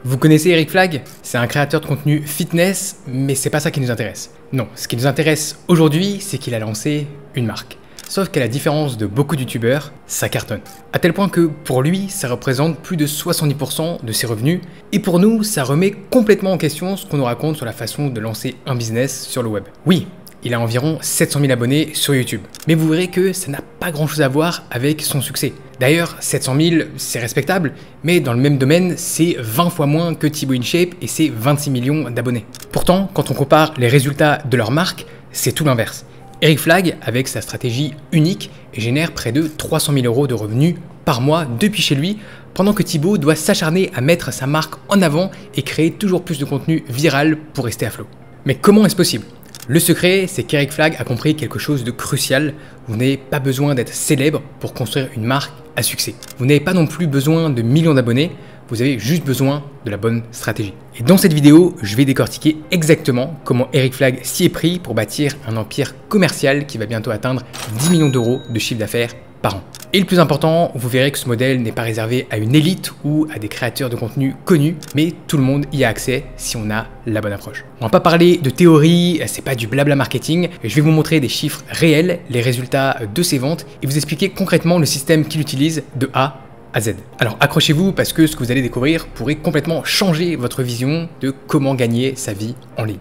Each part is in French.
Vous connaissez Eric Flag? C'est un créateur de contenu fitness, mais c'est pas ça qui nous intéresse. Non, ce qui nous intéresse aujourd'hui, c'est qu'il a lancé une marque. Sauf qu'à la différence de beaucoup de youtubeurs, ça cartonne. À tel point que pour lui, ça représente plus de 70% de ses revenus. Et pour nous, ça remet complètement en question ce qu'on nous raconte sur la façon de lancer un business sur le web. Oui, il a environ 700 000 abonnés sur YouTube. Mais vous verrez que ça n'a pas grand chose à voir avec son succès. D'ailleurs, 700 000, c'est respectable, mais dans le même domaine, c'est 20 fois moins que Thibaut InShape et ses 26 millions d'abonnés. Pourtant, quand on compare les résultats de leur marque, c'est tout l'inverse. Eric Flag, avec sa stratégie unique, génère près de 300 000 € de revenus par mois depuis chez lui, pendant que Thibaut doit s'acharner à mettre sa marque en avant et créer toujours plus de contenu viral pour rester à flot. Mais comment est-ce possible ? Le secret, c'est qu'Eric Flag a compris quelque chose de crucial. Vous n'avez pas besoin d'être célèbre pour construire une marque à succès. Vous n'avez pas non plus besoin de millions d'abonnés, vous avez juste besoin de la bonne stratégie. Et dans cette vidéo, je vais décortiquer exactement comment Eric Flag s'y est pris pour bâtir un empire commercial qui va bientôt atteindre 10 millions d'euros de chiffre d'affaires par an. Et le plus important, vous verrez que ce modèle n'est pas réservé à une élite ou à des créateurs de contenu connus, mais tout le monde y a accès si on a la bonne approche. On va pas parler de théorie, c'est pas du blabla marketing, je vais vous montrer des chiffres réels, les résultats de ses ventes et vous expliquer concrètement le système qu'il utilise de A à Z. Alors accrochez-vous parce que ce que vous allez découvrir pourrait complètement changer votre vision de comment gagner sa vie en ligne.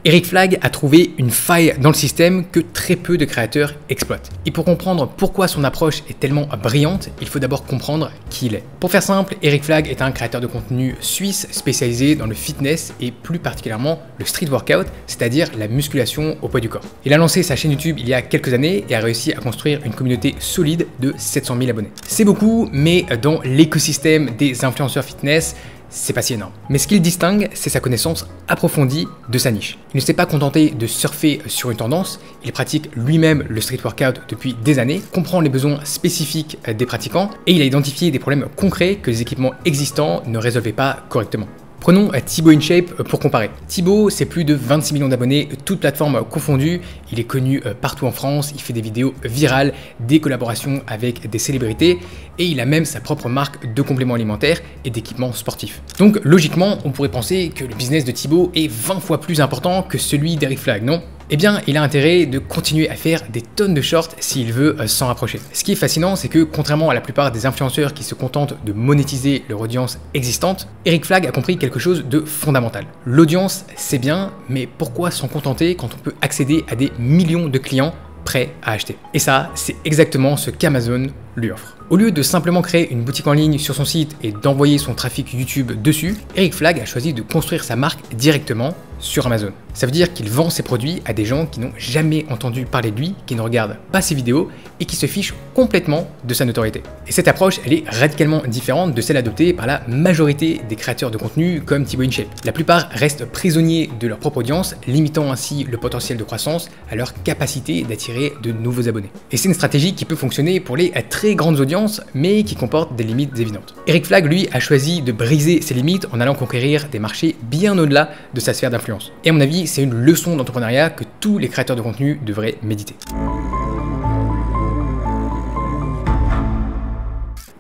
Eric Flag a trouvé une faille dans le système que très peu de créateurs exploitent. Et pour comprendre pourquoi son approche est tellement brillante, il faut d'abord comprendre qui il est. Pour faire simple, Eric Flag est un créateur de contenu suisse spécialisé dans le fitness et plus particulièrement le street workout, c'est-à-dire la musculation au poids du corps. Il a lancé sa chaîne YouTube il y a quelques années et a réussi à construire une communauté solide de 700 000 abonnés. C'est beaucoup, mais dans l'écosystème des influenceurs fitness, c'est pas si énorme. Mais ce qui le distingue, c'est sa connaissance approfondie de sa niche. Il ne s'est pas contenté de surfer sur une tendance, il pratique lui-même le street workout depuis des années, comprend les besoins spécifiques des pratiquants et il a identifié des problèmes concrets que les équipements existants ne résolvaient pas correctement. Prenons Thibaut InShape pour comparer. Thibaut, c'est plus de 26 millions d'abonnés, toutes plateformes confondues. Il est connu partout en France, il fait des vidéos virales, des collaborations avec des célébrités et il a même sa propre marque de compléments alimentaires et d'équipements sportifs. Donc logiquement, on pourrait penser que le business de Thibaut est 20 fois plus important que celui d'Eric Flag, non ? Eh bien, il a intérêt de continuer à faire des tonnes de shorts s'il veut s'en rapprocher. Ce qui est fascinant, c'est que contrairement à la plupart des influenceurs qui se contentent de monétiser leur audience existante, Eric Flag a compris quelque chose de fondamental. L'audience, c'est bien, mais pourquoi s'en contenter quand on peut accéder à des millions de clients prêts à acheter? Et ça, c'est exactement ce qu'Amazon lui offre. Au lieu de simplement créer une boutique en ligne sur son site et d'envoyer son trafic YouTube dessus, Eric Flag a choisi de construire sa marque directement sur Amazon. Ça veut dire qu'il vend ses produits à des gens qui n'ont jamais entendu parler de lui, qui ne regardent pas ses vidéos et qui se fichent complètement de sa notoriété. Et cette approche, elle est radicalement différente de celle adoptée par la majorité des créateurs de contenu comme Thibaut InShape. La plupart restent prisonniers de leur propre audience, limitant ainsi le potentiel de croissance à leur capacité d'attirer de nouveaux abonnés. Et c'est une stratégie qui peut fonctionner pour les très grandes audiences, mais qui comporte des limites évidentes. Eric Flag, lui, a choisi de briser ses limites en allant conquérir des marchés bien au-delà de sa sphère d'influence. Et à mon avis, c'est une leçon d'entrepreneuriat que tous les créateurs de contenu devraient méditer.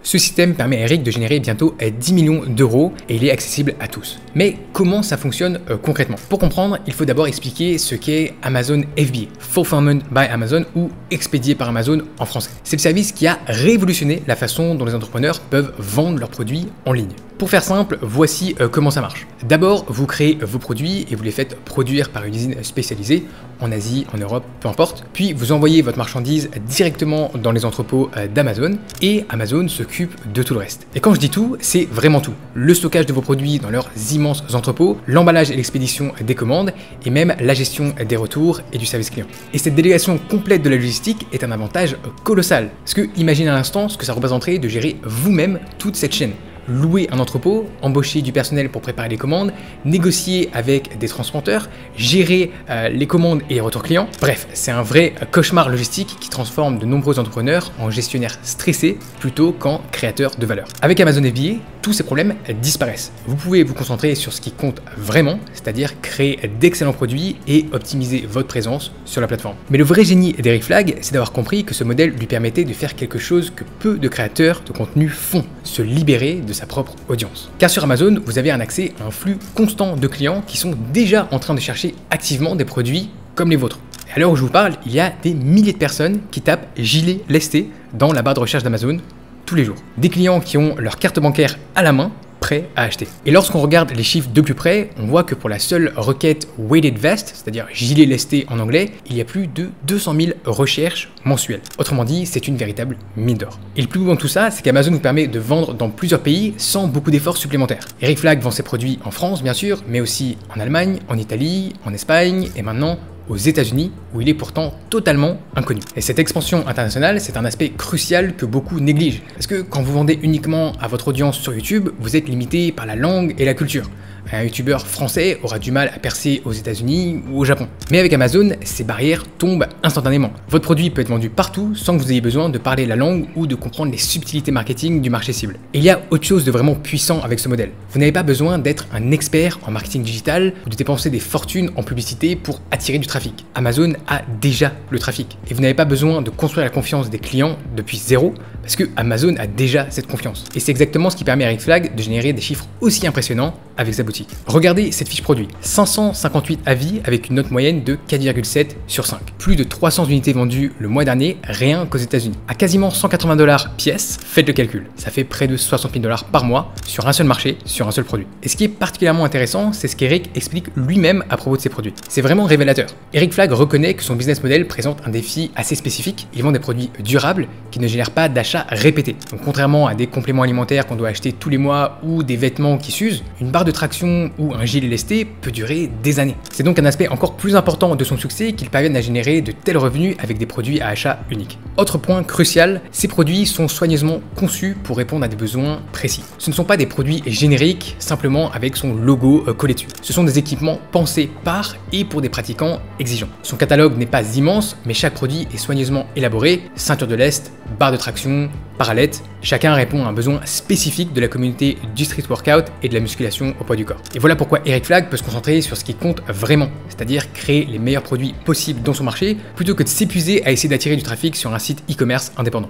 Ce système permet à Eric de générer bientôt 10 millions d'euros et il est accessible à tous. Mais comment ça fonctionne concrètement? Pour comprendre, il faut d'abord expliquer ce qu'est Amazon FBA, Fulfillment by Amazon ou expédié par Amazon en français. C'est le service qui a révolutionné la façon dont les entrepreneurs peuvent vendre leurs produits en ligne. Pour faire simple, voici comment ça marche. D'abord, vous créez vos produits et vous les faites produire par une usine spécialisée en Asie, en Europe, peu importe. Puis vous envoyez votre marchandise directement dans les entrepôts d'Amazon et Amazon s'occupe de tout le reste. Et quand je dis tout, c'est vraiment tout. Le stockage de vos produits dans leurs immenses entrepôts, l'emballage et l'expédition des commandes et même la gestion des retours et du service client. Et cette délégation complète de la logistique est un avantage colossal. Parce que imaginez à l'instant ce que ça représenterait de gérer vous-même toute cette chaîne. louer un entrepôt, embaucher du personnel pour préparer les commandes, négocier avec des transporteurs, gérer les commandes et les retours clients. Bref, c'est un vrai cauchemar logistique qui transforme de nombreux entrepreneurs en gestionnaires stressés plutôt qu'en créateurs de valeur. Avec Amazon FBA, tous ces problèmes disparaissent. Vous pouvez vous concentrer sur ce qui compte vraiment, c'est-à-dire créer d'excellents produits et optimiser votre présence sur la plateforme. Mais le vrai génie d'Eric Flag, c'est d'avoir compris que ce modèle lui permettait de faire quelque chose que peu de créateurs de contenu font, se libérer de sa propre audience. Car sur Amazon, vous avez un accès à un flux constant de clients qui sont déjà en train de chercher activement des produits comme les vôtres. Et à l'heure où je vous parle, il y a des milliers de personnes qui tapent gilet lesté dans la barre de recherche d'Amazon tous les jours. Des clients qui ont leur carte bancaire à la main, prêts à acheter. Et lorsqu'on regarde les chiffres de plus près, on voit que pour la seule requête weighted vest, c'est-à-dire gilet lesté en anglais, il y a plus de 200 000 recherches mensuelles. Autrement dit, c'est une véritable mine d'or. Et le plus beau dans tout ça, c'est qu'Amazon vous permet de vendre dans plusieurs pays sans beaucoup d'efforts supplémentaires. Eric Flag vend ses produits en France, bien sûr, mais aussi en Allemagne, en Italie, en Espagne et maintenant aux États-Unis, où il est pourtant totalement inconnu. Et cette expansion internationale, c'est un aspect crucial que beaucoup négligent. Parce que quand vous vendez uniquement à votre audience sur YouTube, vous êtes limité par la langue et la culture. Un youtubeur français aura du mal à percer aux États-Unis ou au Japon. Mais avec Amazon, ces barrières tombent instantanément. Votre produit peut être vendu partout sans que vous ayez besoin de parler la langue ou de comprendre les subtilités marketing du marché cible. Et il y a autre chose de vraiment puissant avec ce modèle. Vous n'avez pas besoin d'être un expert en marketing digital ou de dépenser des fortunes en publicité pour attirer du trafic. Amazon a déjà le trafic. Et vous n'avez pas besoin de construire la confiance des clients depuis zéro parce que Amazon a déjà cette confiance. Et c'est exactement ce qui permet à Eric Flag de générer des chiffres aussi impressionnants avec sa boutique. Regardez cette fiche produit, 558 avis avec une note moyenne de 4,7 sur 5. Plus de 300 unités vendues le mois dernier, rien qu'aux États-Unis. À quasiment 180 $ pièce, faites le calcul. Ça fait près de 60 000 $ par mois sur un seul marché, sur un seul produit. Et ce qui est particulièrement intéressant, c'est ce qu'Eric explique lui-même à propos de ses produits. C'est vraiment révélateur. Eric Flag reconnaît que son business model présente un défi assez spécifique. Il vend des produits durables qui ne génèrent pas d'achats répétés. Donc contrairement à des compléments alimentaires qu'on doit acheter tous les mois ou des vêtements qui s'usent, une barre de traction ou un gilet lesté peut durer des années. C'est donc un aspect encore plus important de son succès qu'il parvienne à générer de tels revenus avec des produits à achat unique. Autre point crucial, ces produits sont soigneusement conçus pour répondre à des besoins précis. Ce ne sont pas des produits génériques simplement avec son logo collé dessus. Ce sont des équipements pensés par et pour des pratiquants exigeants. Son catalogue n'est pas immense, mais chaque produit est soigneusement élaboré, ceinture de lest, barre de traction, parallèle. Chacun répond à un besoin spécifique de la communauté du street workout et de la musculation au poids du corps. Et voilà pourquoi Eric Flag peut se concentrer sur ce qui compte vraiment, c'est-à-dire créer les meilleurs produits possibles dans son marché, plutôt que de s'épuiser à essayer d'attirer du trafic sur un site e-commerce indépendant.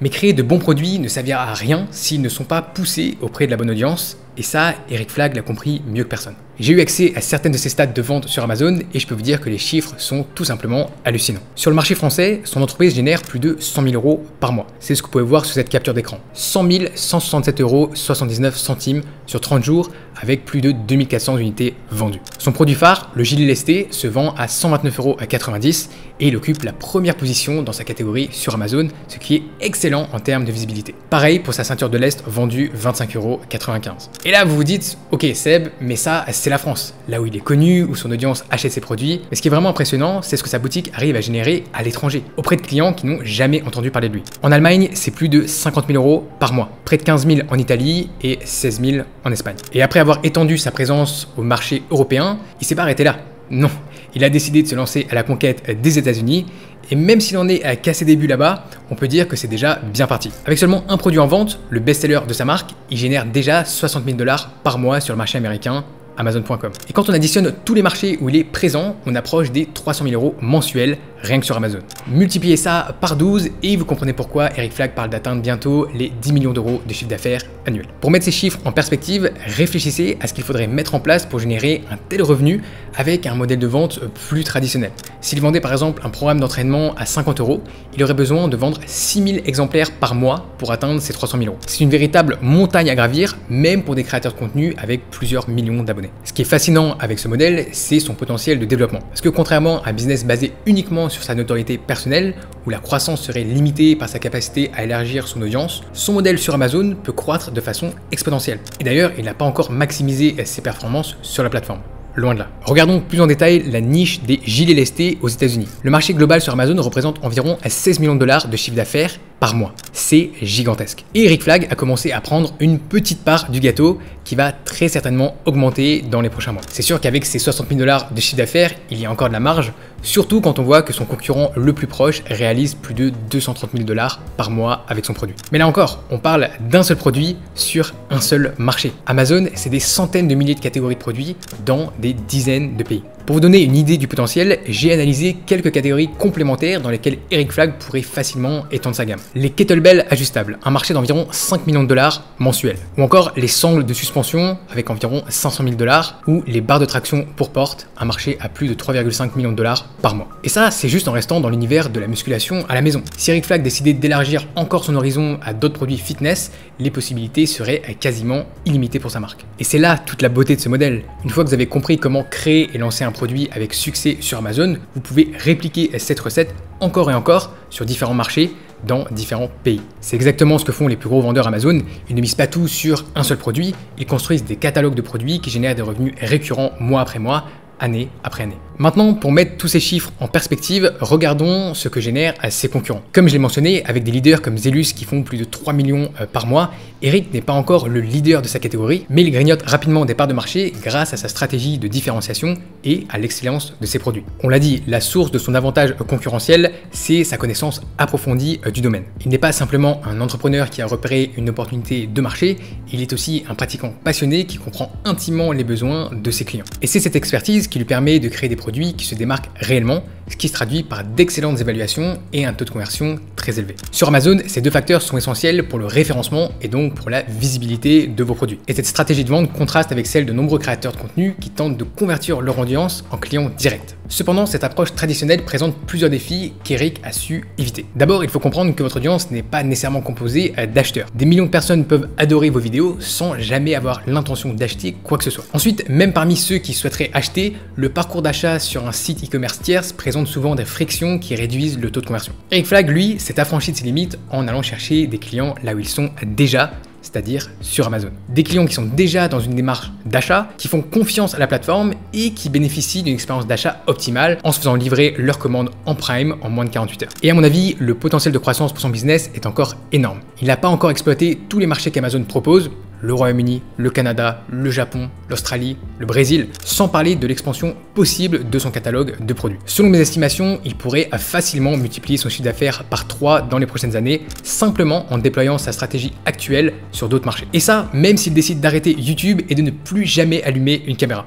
Mais créer de bons produits ne servira à rien s'ils ne sont pas poussés auprès de la bonne audience, et ça, Eric Flag l'a compris mieux que personne. J'ai eu accès à certaines de ces stats de vente sur Amazon et je peux vous dire que les chiffres sont tout simplement hallucinants. Sur le marché français, son entreprise génère plus de 100 000 € par mois. C'est ce que vous pouvez voir sur cette capture d'écran. 100 167,79 € sur 30 jours avec plus de 2400 unités vendues. Son produit phare, le gilet lesté, se vend à 129,90 € et il occupe la première position dans sa catégorie sur Amazon, ce qui est excellent en termes de visibilité. Pareil pour sa ceinture de lest vendue 25,95 €. Et là, vous vous dites, ok Seb, mais ça, c'est la France, là où il est connu, où son audience achète ses produits. Mais ce qui est vraiment impressionnant, c'est ce que sa boutique arrive à générer à l'étranger, auprès de clients qui n'ont jamais entendu parler de lui. En Allemagne, c'est plus de 50 000 € par mois, près de 15 000 en Italie et 16 000 en Espagne. Et après avoir étendu sa présence au marché européen, il s'est pas arrêté là. Non, il a décidé de se lancer à la conquête des États-Unis. Et même s'il en est qu'à ses débuts là-bas, on peut dire que c'est déjà bien parti. Avec seulement un produit en vente, le best-seller de sa marque, il génère déjà 60 000 $ par mois sur le marché américain, Amazon.com. Et quand on additionne tous les marchés où il est présent, on approche des 300 000 € mensuels rien que sur Amazon. Multipliez ça par 12 et vous comprenez pourquoi Eric Flag parle d'atteindre bientôt les 10 millions € de chiffre d'affaires annuel. Pour mettre ces chiffres en perspective, réfléchissez à ce qu'il faudrait mettre en place pour générer un tel revenu avec un modèle de vente plus traditionnel. S'il vendait par exemple un programme d'entraînement à 50 €, il aurait besoin de vendre 6000 exemplaires par mois pour atteindre ces 300 000 €. C'est une véritable montagne à gravir, même pour des créateurs de contenu avec plusieurs millions d'abonnés. Ce qui est fascinant avec ce modèle, c'est son potentiel de développement. Parce que contrairement à un business basé uniquement sur sa notoriété personnelle, où la croissance serait limitée par sa capacité à élargir son audience, son modèle sur Amazon peut croître de façon exponentielle. Et d'ailleurs, il n'a pas encore maximisé ses performances sur la plateforme. Loin de là. Regardons plus en détail la niche des gilets lestés aux États-Unis. Le marché global sur Amazon représente environ 16 millions de dollars de chiffre d'affaires par mois. C'est gigantesque. Et Eric Flagg a commencé à prendre une petite part du gâteau qui va très certainement augmenter dans les prochains mois. C'est sûr qu'avec ses 60 000 $ de chiffre d'affaires, il y a encore de la marge, surtout quand on voit que son concurrent le plus proche réalise plus de 230 000 $ par mois avec son produit. Mais là encore, on parle d'un seul produit sur un seul marché. Amazon, c'est des centaines de milliers de catégories de produits dans des dizaines de pays. Pour vous donner une idée du potentiel, j'ai analysé quelques catégories complémentaires dans lesquelles Eric Flagg pourrait facilement étendre sa gamme. Les kettlebells ajustables, un marché d'environ 5 millions de $ mensuels. Ou encore les sangles de suspension avec environ 500 000 $, ou les barres de traction pour porte, un marché à plus de 3,5 millions de $ par mois. Et ça, c'est juste en restant dans l'univers de la musculation à la maison. Si Eric Flagg décidait d'élargir encore son horizon à d'autres produits fitness, les possibilités seraient quasiment illimitées pour sa marque. Et c'est là toute la beauté de ce modèle. Une fois que vous avez compris comment créer et lancer un produit avec succès sur Amazon, vous pouvez répliquer cette recette encore et encore sur différents marchés dans différents pays. C'est exactement ce que font les plus gros vendeurs Amazon. Ils ne misent pas tout sur un seul produit, ils construisent des catalogues de produits qui génèrent des revenus récurrents mois après mois, année après année. Maintenant, pour mettre tous ces chiffres en perspective, regardons ce que génèrent ses concurrents. Comme je l'ai mentionné, avec des leaders comme Zelus qui font plus de 3 millions par mois, Eric n'est pas encore le leader de sa catégorie, mais il grignote rapidement des parts de marché grâce à sa stratégie de différenciation et à l'excellence de ses produits. On l'a dit, la source de son avantage concurrentiel, c'est sa connaissance approfondie du domaine. Il n'est pas simplement un entrepreneur qui a repéré une opportunité de marché, il est aussi un pratiquant passionné qui comprend intimement les besoins de ses clients. Et c'est cette expertise qui lui permet de créer des produits qui se démarquent réellement, ce qui se traduit par d'excellentes évaluations et un taux de conversion très élevé. Sur Amazon, ces deux facteurs sont essentiels pour le référencement et donc pour la visibilité de vos produits. Et cette stratégie de vente contraste avec celle de nombreux créateurs de contenu qui tentent de convertir leur audience en clients directs. Cependant, cette approche traditionnelle présente plusieurs défis qu'Eric a su éviter. D'abord, il faut comprendre que votre audience n'est pas nécessairement composée d'acheteurs. Des millions de personnes peuvent adorer vos vidéos sans jamais avoir l'intention d'acheter quoi que ce soit. Ensuite, même parmi ceux qui souhaiteraient acheter, le parcours d'achat sur un site e-commerce tierce présente souvent des frictions qui réduisent le taux de conversion. Eric Flagg, lui, s'est affranchi de ses limites en allant chercher des clients là où ils sont déjà, c'est-à-dire sur Amazon. Des clients qui sont déjà dans une démarche d'achat, qui font confiance à la plateforme et qui bénéficient d'une expérience d'achat optimale en se faisant livrer leurs commandes en Prime en moins de 48 heures. Et à mon avis, le potentiel de croissance pour son business est encore énorme. Il n'a pas encore exploité tous les marchés qu'Amazon propose, le Royaume-Uni, le Canada, le Japon, l'Australie, le Brésil, sans parler de l'expansion possible de son catalogue de produits. Selon mes estimations, il pourrait facilement multiplier son chiffre d'affaires par 3 dans les prochaines années, simplement en déployant sa stratégie actuelle sur d'autres marchés. Et ça, même s'il décide d'arrêter YouTube et de ne plus jamais allumer une caméra.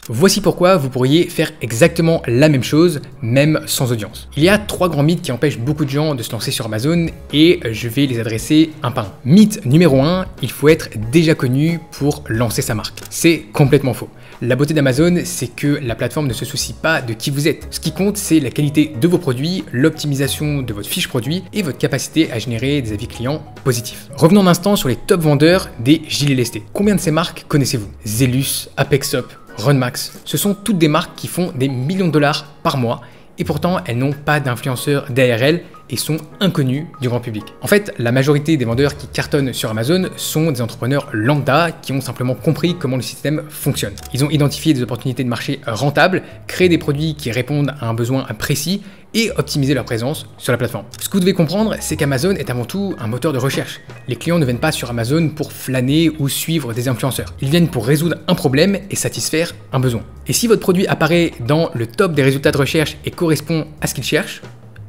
Voici pourquoi vous pourriez faire exactement la même chose, même sans audience. Il y a 3 grands mythes qui empêchent beaucoup de gens de se lancer sur Amazon et je vais les adresser un par un. Mythe numéro 1, il faut être déjà connu pour lancer sa marque. C'est complètement faux. La beauté d'Amazon, c'est que la plateforme ne se soucie pas de qui vous êtes. Ce qui compte, c'est la qualité de vos produits, l'optimisation de votre fiche produit et votre capacité à générer des avis clients positifs. Revenons un instant sur les top vendeurs des gilets lestés. Combien de ces marques connaissez-vous? Zelus, Apexop, Runmax, ce sont toutes des marques qui font des millions de $ par mois et pourtant elles n'ont pas d'influenceurs derrière elles et sont inconnues du grand public. En fait, la majorité des vendeurs qui cartonnent sur Amazon sont des entrepreneurs lambda qui ont simplement compris comment le système fonctionne. Ils ont identifié des opportunités de marché rentables, créé des produits qui répondent à un besoin précis et optimiser leur présence sur la plateforme. Ce que vous devez comprendre, c'est qu'Amazon est avant tout un moteur de recherche. Les clients ne viennent pas sur Amazon pour flâner ou suivre des influenceurs. Ils viennent pour résoudre un problème et satisfaire un besoin. Et si votre produit apparaît dans le top des résultats de recherche et correspond à ce qu'ils cherchent,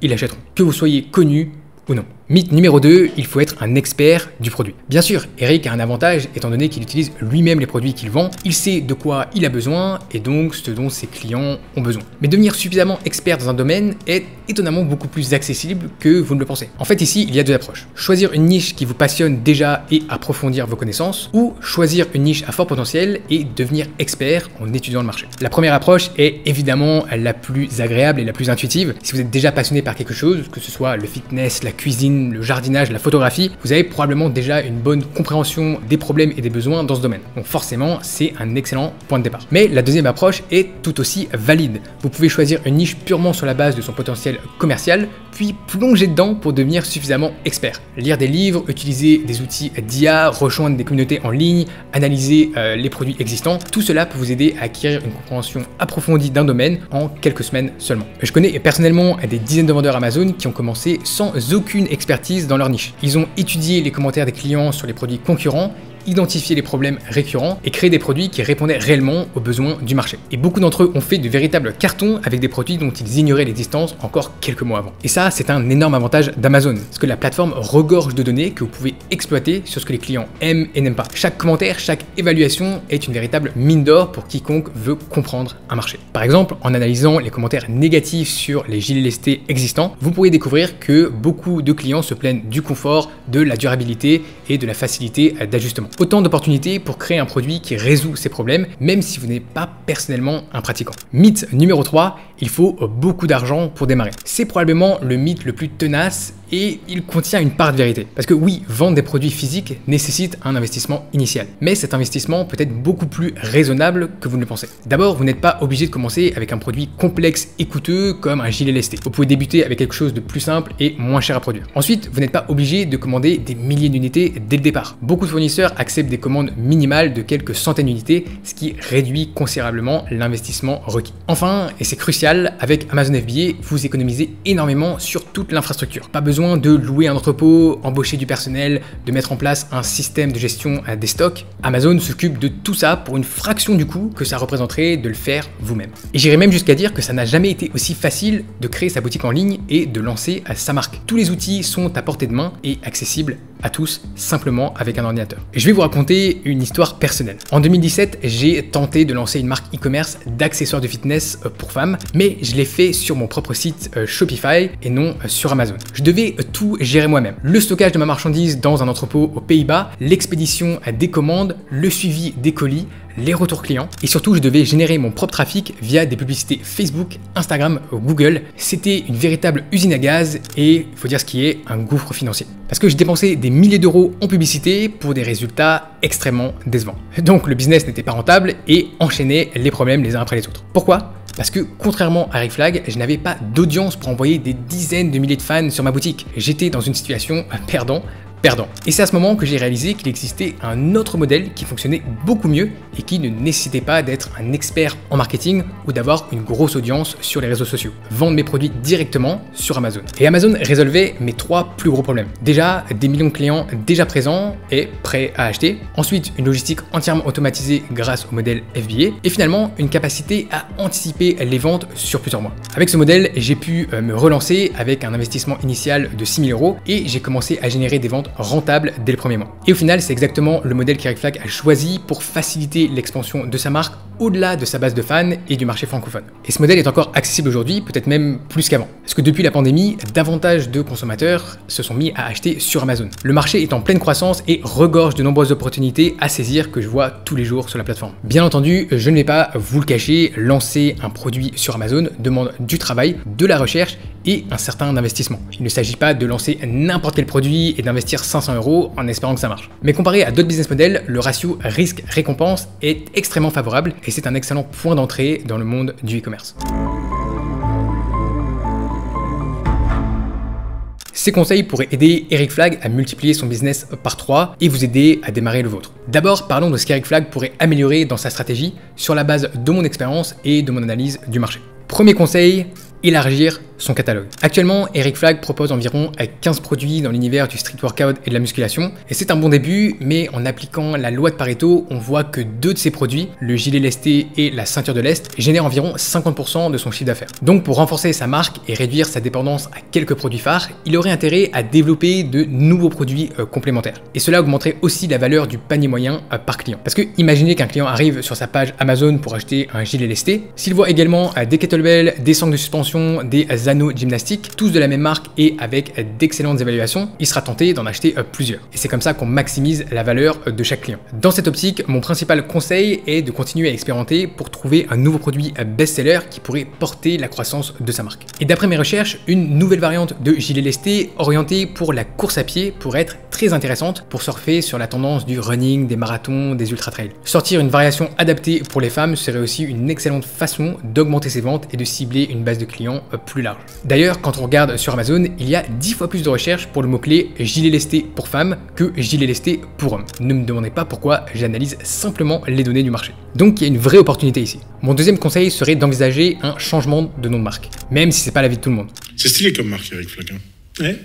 ils l'achèteront. Que vous soyez connu ou non. Mythe numéro 2, il faut être un expert du produit. Bien sûr, Eric a un avantage étant donné qu'il utilise lui-même les produits qu'il vend, il sait de quoi il a besoin et donc ce dont ses clients ont besoin. Mais devenir suffisamment expert dans un domaine est étonnamment beaucoup plus accessible que vous ne le pensez. En fait, ici, il y a deux approches. Choisir une niche qui vous passionne déjà et approfondir vos connaissances, ou choisir une niche à fort potentiel et devenir expert en étudiant le marché. La première approche est évidemment la plus agréable et la plus intuitive. Si vous êtes déjà passionné par quelque chose, que ce soit le fitness, la cuisine, cuisine, le jardinage, la photographie, vous avez probablement déjà une bonne compréhension des problèmes et des besoins dans ce domaine. Donc forcément, c'est un excellent point de départ. Mais la deuxième approche est tout aussi valide. Vous pouvez choisir une niche purement sur la base de son potentiel commercial, puis plonger dedans pour devenir suffisamment expert. Lire des livres, utiliser des outils d'IA, rejoindre des communautés en ligne, analyser les produits existants, tout cela peut vous aider à acquérir une compréhension approfondie d'un domaine en quelques semaines seulement. Je connais personnellement des dizaines de vendeurs Amazon qui ont commencé sans aucune expertise dans leur niche. Ils ont étudié les commentaires des clients sur les produits concurrents, identifier les problèmes récurrents et créer des produits qui répondaient réellement aux besoins du marché. Et beaucoup d'entre eux ont fait de véritables cartons avec des produits dont ils ignoraient l'existence encore quelques mois avant. Et ça, c'est un énorme avantage d'Amazon, parce que la plateforme regorge de données que vous pouvez exploiter sur ce que les clients aiment et n'aiment pas. Chaque commentaire, chaque évaluation est une véritable mine d'or pour quiconque veut comprendre un marché. Par exemple, en analysant les commentaires négatifs sur les gilets lestés existants, vous pourrez découvrir que beaucoup de clients se plaignent du confort, de la durabilité et de la facilité d'ajustement. Autant d'opportunités pour créer un produit qui résout ces problèmes, même si vous n'êtes pas personnellement un pratiquant. Mythe numéro 3, il faut beaucoup d'argent pour démarrer. C'est probablement le mythe le plus tenace et il contient une part de vérité. Parce que oui, vendre des produits physiques nécessite un investissement initial. Mais cet investissement peut être beaucoup plus raisonnable que vous ne le pensez. D'abord, vous n'êtes pas obligé de commencer avec un produit complexe et coûteux comme un gilet lesté. Vous pouvez débuter avec quelque chose de plus simple et moins cher à produire. Ensuite, vous n'êtes pas obligé de commander des milliers d'unités dès le départ. Beaucoup de fournisseurs acceptent des commandes minimales de quelques centaines d'unités, ce qui réduit considérablement l'investissement requis. Enfin, et c'est crucial, avec Amazon FBA, vous économisez énormément sur toute l'infrastructure. Pas besoin de louer un entrepôt, embaucher du personnel, de mettre en place un système de gestion des stocks. Amazon s'occupe de tout ça pour une fraction du coût que ça représenterait de le faire vous-même. Et j'irais même jusqu'à dire que ça n'a jamais été aussi facile de créer sa boutique en ligne et de lancer sa marque. Tous les outils sont à portée de main et accessibles à tous simplement avec un ordinateur. Et je vais vous raconter une histoire personnelle. En 2017, j'ai tenté de lancer une marque e-commerce d'accessoires de fitness pour femmes, mais je l'ai fait sur mon propre site Shopify et non sur Amazon. Je devais tout gérer moi-même. Le stockage de ma marchandise dans un entrepôt aux Pays-Bas, l'expédition des commandes, le suivi des colis, les retours clients et surtout je devais générer mon propre trafic via des publicités Facebook, Instagram, Google. C'était une véritable usine à gaz et il faut dire ce qui est un gouffre financier. Parce que j'ai dépensé des milliers d'euros en publicité pour des résultats extrêmement décevants. Donc le business n'était pas rentable et enchaînait les problèmes les uns après les autres. Pourquoi ? Parce que contrairement à Eric Flag, je n'avais pas d'audience pour envoyer des dizaines de milliers de fans sur ma boutique. J'étais dans une situation perdant. Et c'est à ce moment que j'ai réalisé qu'il existait un autre modèle qui fonctionnait beaucoup mieux et qui ne nécessitait pas d'être un expert en marketing ou d'avoir une grosse audience sur les réseaux sociaux. Vendre mes produits directement sur Amazon. Et Amazon résolvait mes 3 plus gros problèmes. Déjà, des millions de clients déjà présents et prêts à acheter. Ensuite, une logistique entièrement automatisée grâce au modèle FBA. Et finalement, une capacité à anticiper les ventes sur plusieurs mois. Avec ce modèle, j'ai pu me relancer avec un investissement initial de 6 000 euros et j'ai commencé à générer des ventes rentable dès le premier mois. Et au final, c'est exactement le modèle qu'Eric Flag a choisi pour faciliter l'expansion de sa marque au-delà de sa base de fans et du marché francophone. Et ce modèle est encore accessible aujourd'hui, peut-être même plus qu'avant. Parce que depuis la pandémie, davantage de consommateurs se sont mis à acheter sur Amazon. Le marché est en pleine croissance et regorge de nombreuses opportunités à saisir que je vois tous les jours sur la plateforme. Bien entendu, je ne vais pas vous le cacher, lancer un produit sur Amazon demande du travail, de la recherche et un certain investissement. Il ne s'agit pas de lancer n'importe quel produit et d'investir 500 euros en espérant que ça marche. Mais comparé à d'autres business models, le ratio risque-récompense est extrêmement favorable et c'est un excellent point d'entrée dans le monde du e-commerce. Ces conseils pourraient aider Eric Flag à multiplier son business par 3 et vous aider à démarrer le vôtre. D'abord, parlons de ce qu'Eric Flag pourrait améliorer dans sa stratégie sur la base de mon expérience et de mon analyse du marché. Premier conseil, élargir son catalogue. Actuellement, Eric Flag propose environ 15 produits dans l'univers du street workout et de la musculation. Et c'est un bon début, mais en appliquant la loi de Pareto, on voit que 2 de ces produits, le gilet lesté et la ceinture de lest, génèrent environ 50% de son chiffre d'affaires. Donc pour renforcer sa marque et réduire sa dépendance à quelques produits phares, il aurait intérêt à développer de nouveaux produits complémentaires. Et cela augmenterait aussi la valeur du panier moyen par client. Parce que imaginez qu'un client arrive sur sa page Amazon pour acheter un gilet lesté, s'il voit également des kettlebells, des sangles de suspension, des anneaux gymnastiques, tous de la même marque et avec d'excellentes évaluations, il sera tenté d'en acheter plusieurs. Et c'est comme ça qu'on maximise la valeur de chaque client. Dans cette optique, mon principal conseil est de continuer à expérimenter pour trouver un nouveau produit best-seller qui pourrait porter la croissance de sa marque. Et d'après mes recherches, une nouvelle variante de gilet lesté orientée pour la course à pied pourrait être très intéressante pour surfer sur la tendance du running, des marathons, des ultra-trails. Sortir une variation adaptée pour les femmes serait aussi une excellente façon d'augmenter ses ventes et de cibler une base de clients plus large. D'ailleurs, quand on regarde sur Amazon, il y a 10 fois plus de recherches pour le mot-clé gilet lesté pour femmes que gilet lesté pour hommes. Ne me demandez pas pourquoi, j'analyse simplement les données du marché. Donc il y a une vraie opportunité ici. Mon deuxième conseil serait d'envisager un changement de nom de marque, même si c'est pas l'avis de tout le monde. C'est stylé comme marque, Eric Flag. Ouais.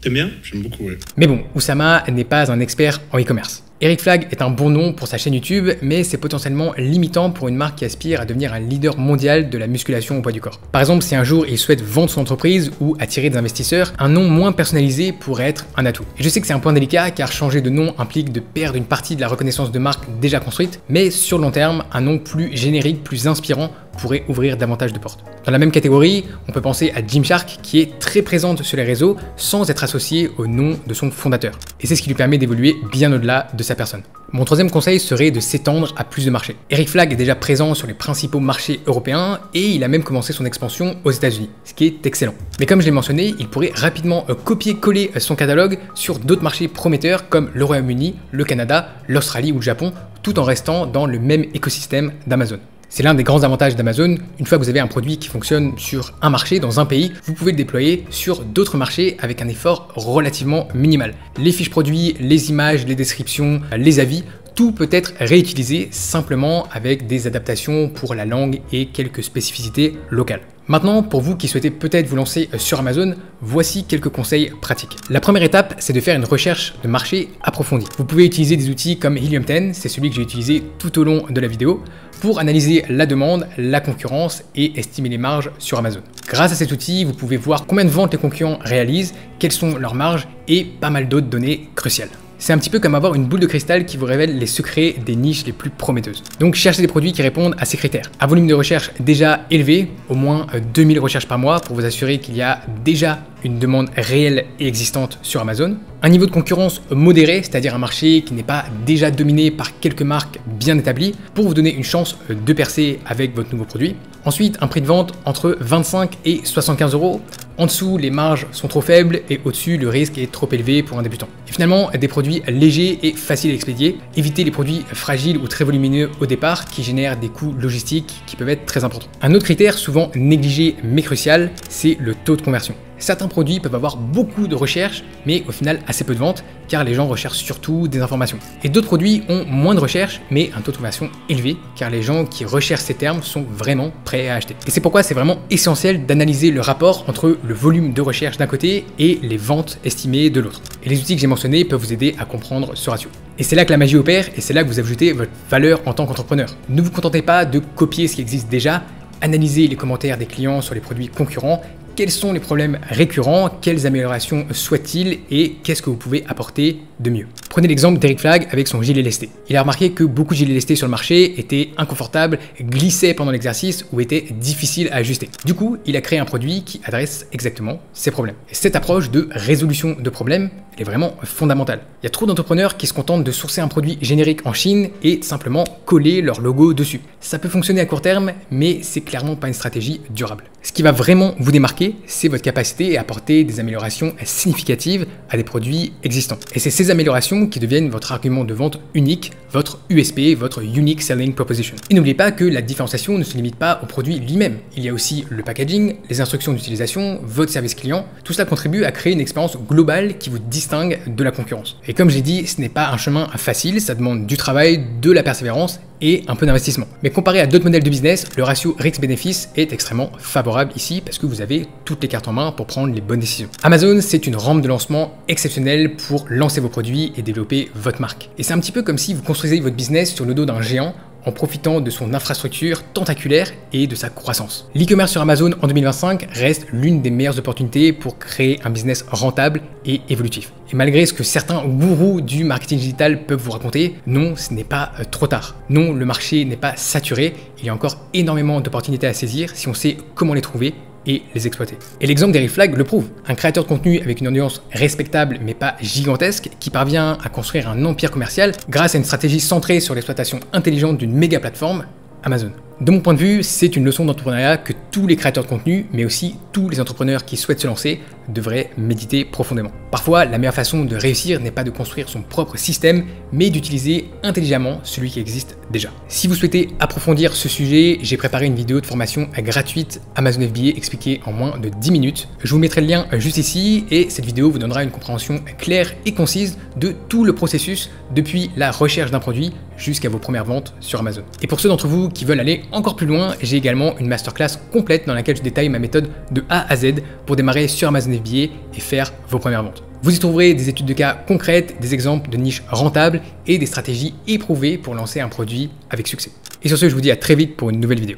T'aimes bien? J'aime beaucoup, ouais. Mais bon, Oussama n'est pas un expert en e-commerce. Eric Flag est un bon nom pour sa chaîne YouTube, mais c'est potentiellement limitant pour une marque qui aspire à devenir un leader mondial de la musculation au poids du corps. Par exemple, si un jour il souhaite vendre son entreprise ou attirer des investisseurs, un nom moins personnalisé pourrait être un atout. Et je sais que c'est un point délicat car changer de nom implique de perdre une partie de la reconnaissance de marque déjà construite, mais sur le long terme, un nom plus générique, plus inspirant pourrait ouvrir davantage de portes. Dans la même catégorie, on peut penser à Gymshark qui est très présente sur les réseaux sans être associée au nom de son fondateur. Et c'est ce qui lui permet d'évoluer bien au-delà de sa personne. Mon troisième conseil serait de s'étendre à plus de marchés. Eric Flag est déjà présent sur les principaux marchés européens et il a même commencé son expansion aux États-Unis, ce qui est excellent. Mais comme je l'ai mentionné, il pourrait rapidement copier-coller son catalogue sur d'autres marchés prometteurs comme le Royaume-Uni, le Canada, l'Australie ou le Japon, tout en restant dans le même écosystème d'Amazon. C'est l'un des grands avantages d'Amazon. Une fois que vous avez un produit qui fonctionne sur un marché, dans un pays, vous pouvez le déployer sur d'autres marchés avec un effort relativement minimal. Les fiches produits, les images, les descriptions, les avis, tout peut être réutilisé simplement avec des adaptations pour la langue et quelques spécificités locales. Maintenant, pour vous qui souhaitez peut-être vous lancer sur Amazon, voici quelques conseils pratiques. La première étape, c'est de faire une recherche de marché approfondie. Vous pouvez utiliser des outils comme Helium 10, c'est celui que j'ai utilisé tout au long de la vidéo, pour analyser la demande, la concurrence et estimer les marges sur Amazon. Grâce à cet outil, vous pouvez voir combien de ventes les concurrents réalisent, quelles sont leurs marges et pas mal d'autres données cruciales. C'est un petit peu comme avoir une boule de cristal qui vous révèle les secrets des niches les plus prometteuses. Donc cherchez des produits qui répondent à ces critères. Un volume de recherche déjà élevé, au moins 2000 recherches par mois pour vous assurer qu'il y a déjà une demande réelle et existante sur Amazon. Un niveau de concurrence modéré, c'est-à-dire un marché qui n'est pas déjà dominé par quelques marques bien établies pour vous donner une chance de percer avec votre nouveau produit. Ensuite, un prix de vente entre 25 et 75 €. En dessous, les marges sont trop faibles et au-dessus, le risque est trop élevé pour un débutant. Et finalement, des produits légers et faciles à expédier. Évitez les produits fragiles ou très volumineux au départ qui génèrent des coûts logistiques qui peuvent être très importants. Un autre critère souvent négligé mais crucial, c'est le taux de conversion. Certains produits peuvent avoir beaucoup de recherches, mais au final assez peu de ventes, car les gens recherchent surtout des informations. Et d'autres produits ont moins de recherches, mais un taux de conversion élevé, car les gens qui recherchent ces termes sont vraiment prêts à acheter. Et c'est pourquoi c'est vraiment essentiel d'analyser le rapport entre le volume de recherche d'un côté et les ventes estimées de l'autre. Et les outils que j'ai mentionnés peuvent vous aider à comprendre ce ratio. Et c'est là que la magie opère, et c'est là que vous ajoutez votre valeur en tant qu'entrepreneur. Ne vous contentez pas de copier ce qui existe déjà, analysez les commentaires des clients sur les produits concurrents. Quels sont les problèmes récurrents, quelles améliorations souhaitent-ils et qu'est-ce que vous pouvez apporter de mieux. Prenez l'exemple d'Eric Flag avec son gilet lesté. Il a remarqué que beaucoup de gilets lestés sur le marché étaient inconfortables, glissaient pendant l'exercice ou étaient difficiles à ajuster. Du coup, il a créé un produit qui adresse exactement ces problèmes. Et cette approche de résolution de problèmes, elle est vraiment fondamentale. Il y a trop d'entrepreneurs qui se contentent de sourcer un produit générique en Chine et de simplement coller leur logo dessus. Ça peut fonctionner à court terme, mais c'est clairement pas une stratégie durable. Ce qui va vraiment vous démarquer, c'est votre capacité à apporter des améliorations significatives à des produits existants. Et c'est ces améliorations qui deviennent votre argument de vente unique, votre USP, votre Unique Selling Proposition. Et n'oubliez pas que la différenciation ne se limite pas au produit lui-même. Il y a aussi le packaging, les instructions d'utilisation, votre service client. Tout cela contribue à créer une expérience globale qui vous distingue de la concurrence. Et comme j'ai dit, ce n'est pas un chemin facile, ça demande du travail, de la persévérance et un peu d'investissement. Mais comparé à d'autres modèles de business, le ratio risque-bénéfice est extrêmement favorable ici parce que vous avez toutes les cartes en main pour prendre les bonnes décisions. Amazon, c'est une rampe de lancement exceptionnelle pour lancer vos produits et développer votre marque. Et c'est un petit peu comme si vous construisez votre business sur le dos d'un géant en profitant de son infrastructure tentaculaire et de sa croissance. L'e-commerce sur Amazon en 2025 reste l'une des meilleures opportunités pour créer un business rentable et évolutif. Et malgré ce que certains gourous du marketing digital peuvent vous raconter, non, ce n'est pas trop tard. Non, le marché n'est pas saturé, il y a encore énormément d'opportunités à saisir si on sait comment les trouver et les exploiter. Et l'exemple d'Eric Flag le prouve. Un créateur de contenu avec une audience respectable mais pas gigantesque qui parvient à construire un empire commercial grâce à une stratégie centrée sur l'exploitation intelligente d'une méga plateforme, Amazon. De mon point de vue, c'est une leçon d'entrepreneuriat que tous les créateurs de contenu, mais aussi tous les entrepreneurs qui souhaitent se lancer, devraient méditer profondément. Parfois, la meilleure façon de réussir n'est pas de construire son propre système, mais d'utiliser intelligemment celui qui existe déjà. Si vous souhaitez approfondir ce sujet, j'ai préparé une vidéo de formation gratuite Amazon FBA expliquée en moins de 10 minutes. Je vous mettrai le lien juste ici et cette vidéo vous donnera une compréhension claire et concise de tout le processus depuis la recherche d'un produit jusqu'à vos premières ventes sur Amazon. Et pour ceux d'entre vous qui veulent aller encore plus loin, j'ai également une masterclass complète dans laquelle je détaille ma méthode de A à Z pour démarrer sur Amazon FBA et faire vos premières ventes. Vous y trouverez des études de cas concrètes, des exemples de niches rentables et des stratégies éprouvées pour lancer un produit avec succès. Et sur ce, je vous dis à très vite pour une nouvelle vidéo.